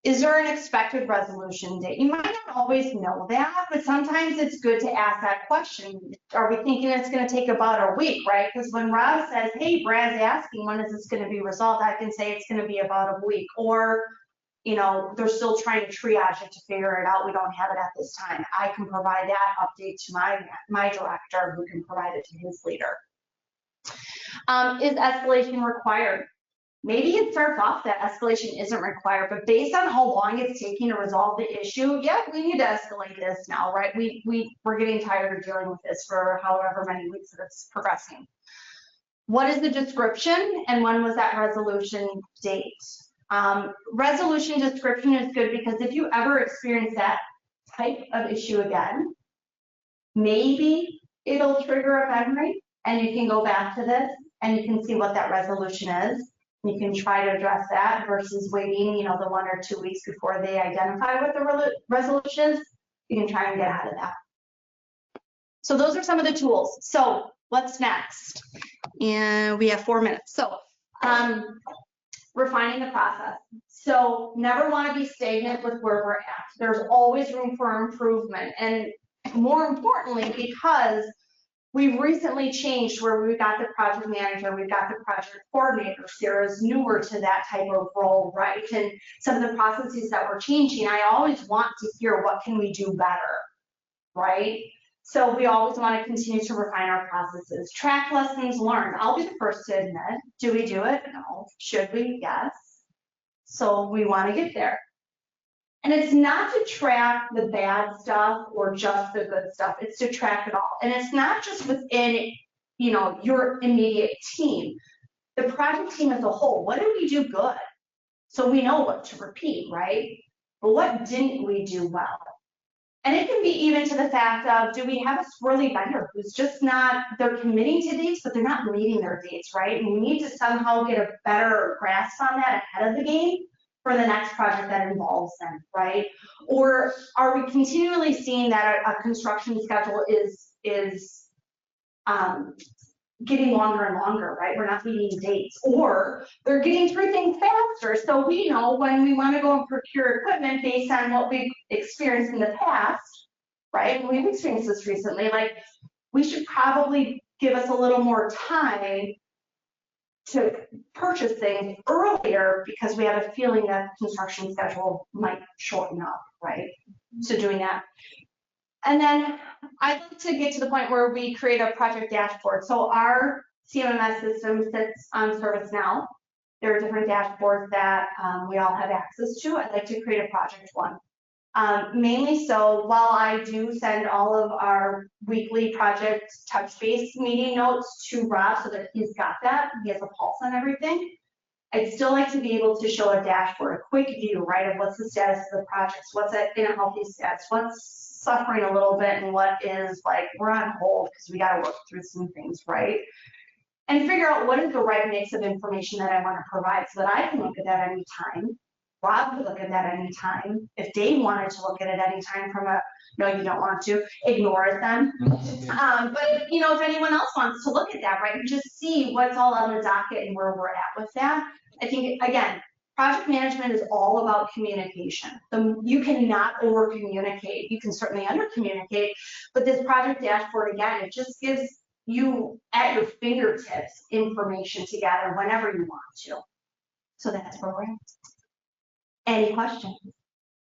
Is there an expected resolution date? You might not always know that, but sometimes it's good to ask that question. Are we thinking it's going to take about a week, right? Because when Rob says, hey, Brad's asking when is this going to be resolved, I can say it's going to be about a week. Or, you know, they're still trying to triage it to figure it out. We don't have it at this time. I can provide that update to my director, who can provide it to his leader. Is escalation required? Maybe it starts off that escalation isn't required, but based on how long it's taking to resolve the issue, yeah, we need to escalate this now, right? We're getting tired of dealing with this for however many weeks that it's progressing. What is the description and when was that resolution date? Resolution description is good because if you ever experience that type of issue again, maybe it'll trigger a memory and you can go back to this and you can see what that resolution is. You can try to address that versus waiting, you know, the 1 or 2 weeks before they identify what the resolution is. You can try and get ahead of that. So those are some of the tools. So what's next? And we have 4 minutes. So refining the process. So never want to be stagnant with where we're at. There's always room for improvement. And more importantly, because we've recently changed where we've got the project manager, we've got the project coordinator. Sarah's newer to that type of role, right? And some of the processes that we're changing, I always want to hear what can we do better, right? So we always want to continue to refine our processes. Track lessons learned. I'll be the first to admit, do we do it? No. Should we? Yes. So we want to get there. And it's not to track the bad stuff or just the good stuff. It's to track it all. And it's not just within, you know, your immediate team. The project team as a whole, what did we do good? So we know what to repeat, right? But what didn't we do well? And it can be even to the fact of, do we have a swirly vendor who's just not, they're committing to dates, but they're not meeting their dates, right? And we need to somehow get a better grasp on that ahead of the game for the next project that involves them, right? Or are we continually seeing that a construction schedule is getting longer and longer, right? We're not meeting dates, or they're getting through things faster. So we know when we want to go and procure equipment based on what we've experienced in the past, right? And we've experienced this recently, like we should probably give us a little more time to purchase things earlier because we have a feeling that construction schedule might shorten up, right? So doing that. And then I'd like to get to the point where we create a project dashboard. So our CMMS system sits on ServiceNow. There are different dashboards that we all have access to. I'd like to create a project one. Mainly so while I do send all of our weekly project touch base meeting notes to Rob so that he's got that, he has a pulse on everything, I'd still like to be able to show a dashboard, a quick view, right, of what's the status of the projects, what's in a healthy status, what's suffering a little bit, and what is like, we're on hold because we got to work through some things, right? And figure out what is the right mix of information that I want to provide so that I can look at that anytime. Rob could look at that anytime. If Dave wanted to look at it anytime from a, no, you don't want to, ignore it then. But, you know, if anyone else wants to look at that, right, and just see what's all on the docket and where we're at with that. I think, again, project management is all about communication. So you cannot over communicate. You can certainly under communicate, but this project dashboard, again, it just gives you at your fingertips information to gather whenever you want to. So that's where we're at. Any questions?